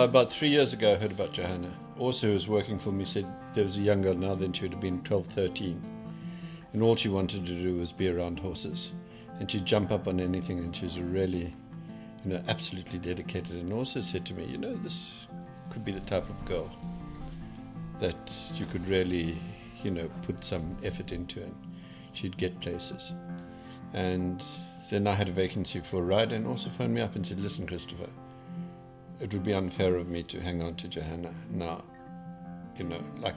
About 3 years ago, I heard about Johanna. Also, who was working for me, said there was a young girl now, then she would have been 12, 13. And all she wanted to do was be around horses. And she'd jump up on anything, and she was really, absolutely dedicated. And also said to me, this could be the type of girl that you could really, put some effort into, and she'd get places. And then I had a vacancy for a ride, and also phoned me up and said, listen, Christopher, it would be unfair of me to hang on to Johanna now.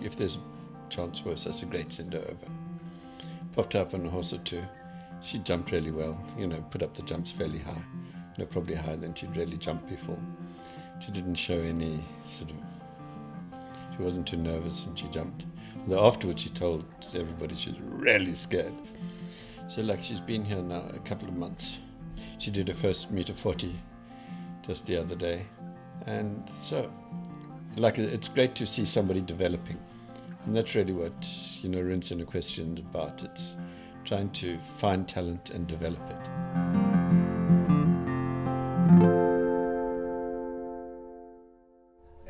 If there's a chance for us, that's a great send her over. Popped up on a horse or two. She jumped really well, put up the jumps fairly high. Probably higher than she'd really jumped before. She didn't show any she wasn't too nervous, and she jumped. Although afterwards she told everybody she was really scared. So she's been here now a couple of months. She did her first meter 40 just the other day. And so, it's great to see somebody developing. And that's really what, Runsten Equestrian is about. It's trying to find talent and develop it.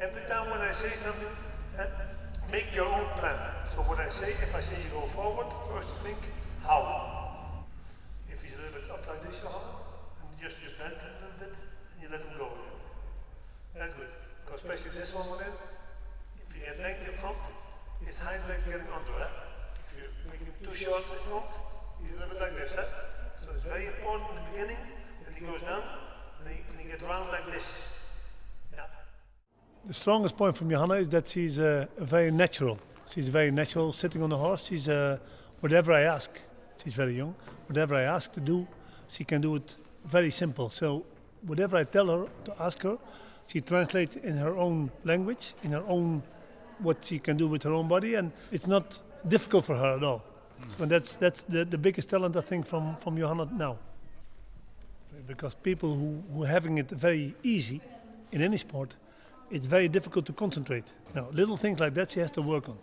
Every time when I say something, make your own plan. So what I say, if I say you go forward, first you think, how? If he's a little bit up like this, Johanna, and just you bend him a little bit, and you let him go again. That's good, because especially this one, if you get length in front, his hind leg getting under. If you make him too short in front, he's a little bit like this. So it's very important in the beginning that he goes down, and he gets round like this. Yeah. The strongest point from Johanna is that she's very natural. She's very natural sitting on the horse. She's whatever I ask, she's very young, whatever I ask to do, she can do it very simple. So whatever I tell her to ask her, she translates in her own language, in her own, what she can do with her own body, and it's not difficult for her at all. So that's the biggest talent, I think, from Johanna now. Because people who are having it very easy in any sport, it's very difficult to concentrate. Now, little things like that she has to work on.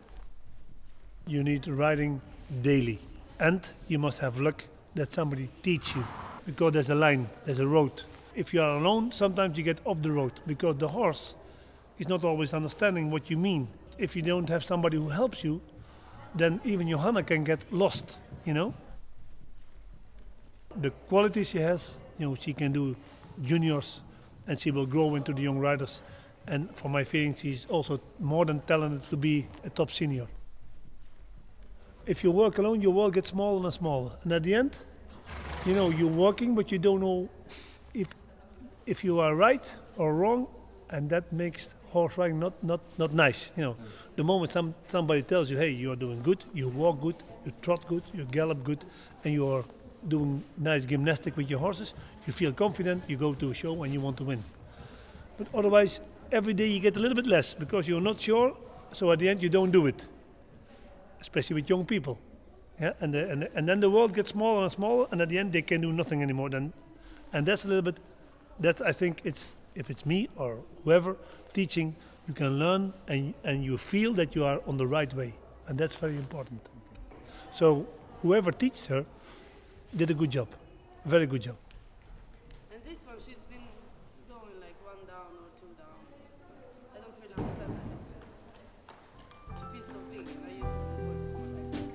You need riding daily, and you must have luck that somebody teach you, because there's a line, there's a road. If you are alone, sometimes you get off the road, because the horse is not always understanding what you mean. If you don't have somebody who helps you, then even Johanna can get lost, The quality she has, she can do juniors, and she will grow into the young riders. And for my feeling, she's also more than talented to be a top senior. If you work alone, your world gets smaller and smaller. And at the end, you're working, but you don't know if you are right or wrong, and that makes horse riding not nice. The moment somebody tells you, hey, you are doing good, you walk good, you trot good, you gallop good, and you are doing nice gymnastic with your horses, you feel confident, you go to a show and you want to win. But otherwise, every day you get a little bit less because you're not sure, so at the end you don't do it, especially with young people. Yeah, and then the world gets smaller and smaller, and at the end they can do nothing anymore. And that's a little bit, I think if it's me or whoever teaching, you can learn and you feel that you are on the right way, and that's very important. So whoever teaches her did a good job, a very good job. And this one, she's been going like 1 down or 2 down. I don't really understand that. She feels so big, and I used to work small like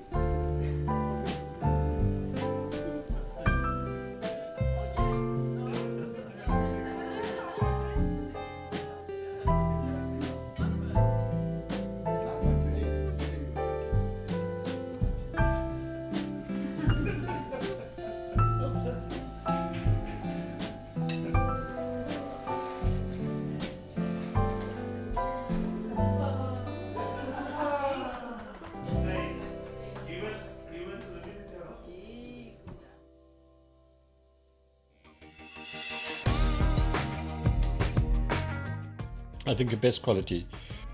I think the best quality,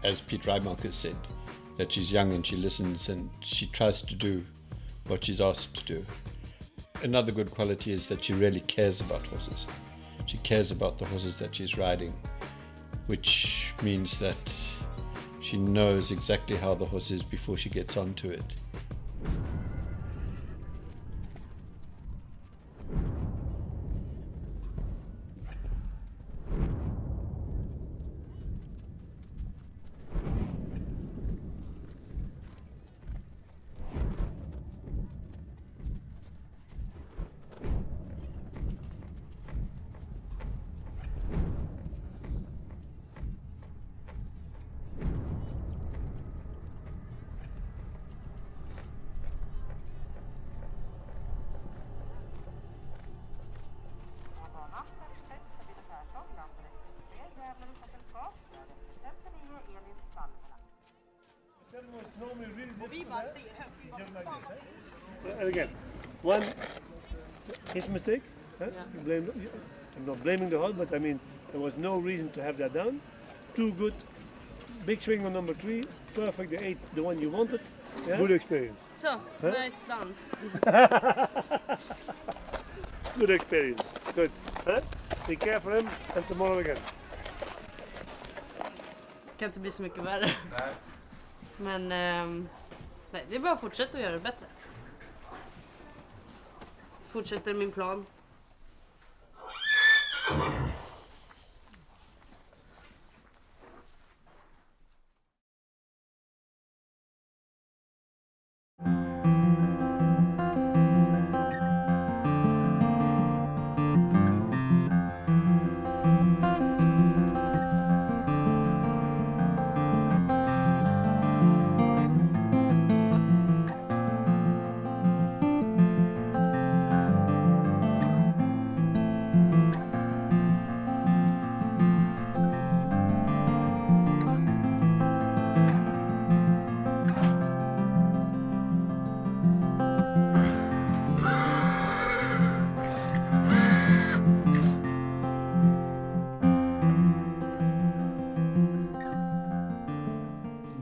as Pete Reimark has said, that she's young and she listens and she tries to do what she's asked to do. Another good quality is that she really cares about horses. She cares about the horses that she's riding, which means that she knows exactly how the horse is before she gets onto it. And again, one, his mistake. Huh? You blame, I'm not blaming the horse, but I mean, there was no reason to have that down. 2 good, big swing on number 3, perfect, the 8, the one you wanted. Yeah? Good experience. So, now it's done. Good experience, good. Huh? Take care for him, and tomorrow again. Kan inte bli så mycket värre. Men nej, det är bara att fortsätta att göra det bättre. Fortsätter min plan.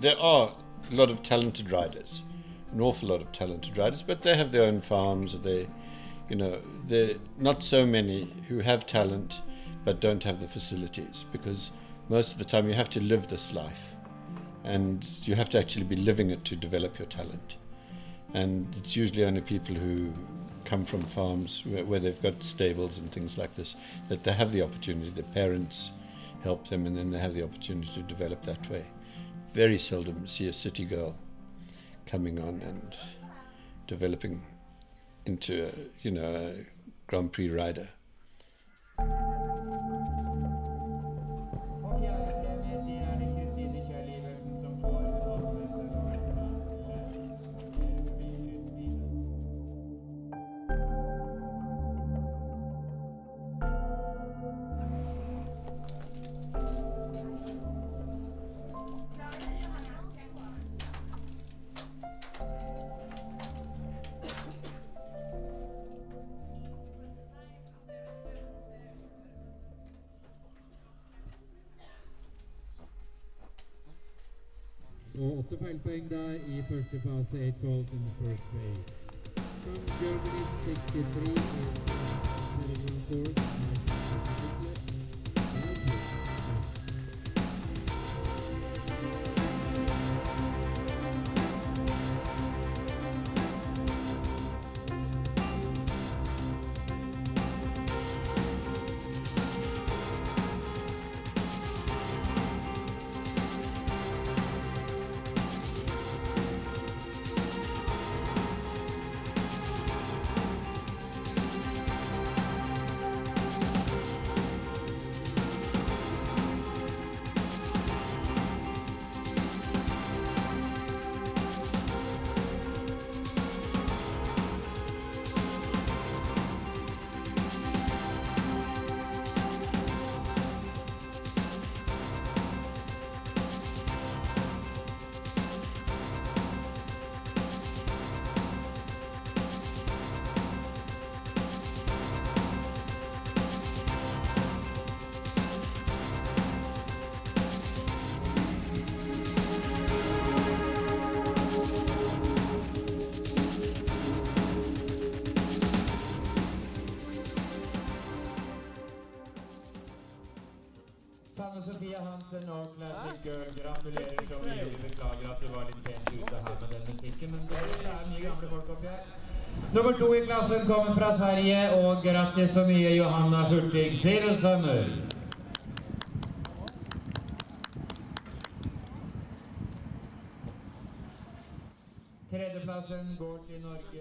There are a lot of talented riders, an awful lot of talented riders, but they have their own farms. There are not so many who have talent but don't have the facilities, because most of the time you have to live this life and you have to actually be living it to develop your talent. And it's usually only people who come from farms where they've got stables and things like this, that they have the opportunity. Their parents help them and then they have the opportunity to develop that way. Very seldom see a city girl coming on and developing into a Grand Prix rider. Og 8 feilpoeng da i første fase, 8 fault in the first phase. From Germany, 63 is Peregrine Course. Sofia Hansen og Classic Girl, gratulerer så mye. Vi beklager at du var litt sent ute her med den musikken, men det er mye gamle folk oppi her. Nummer 2 i klassen kommer fra Sverige, og grattis så mye Johanna Hurtig Schirelsømmer. Tredjeplassen går til Norge.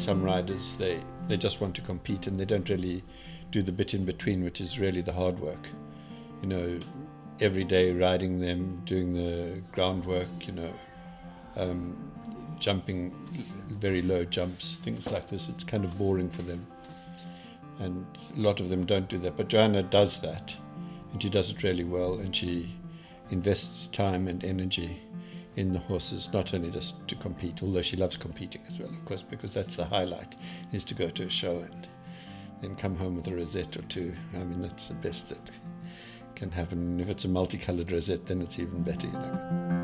some riders, they just want to compete and they don't really do the bit in between, which is really the hard work. You know, every day riding them, doing the groundwork, you know, jumping very low jumps, things like this. It's kind of boring for them. And a lot of them don't do that. But Johanna does that, and she does it really well, and she invests time and energy in the horses, not only just to compete, although she loves competing as well, of course, because that's the highlight, is to go to a show and then come home with a rosette or two. I mean, that's the best that can happen. And if it's a multicolored rosette, then it's even better, you know.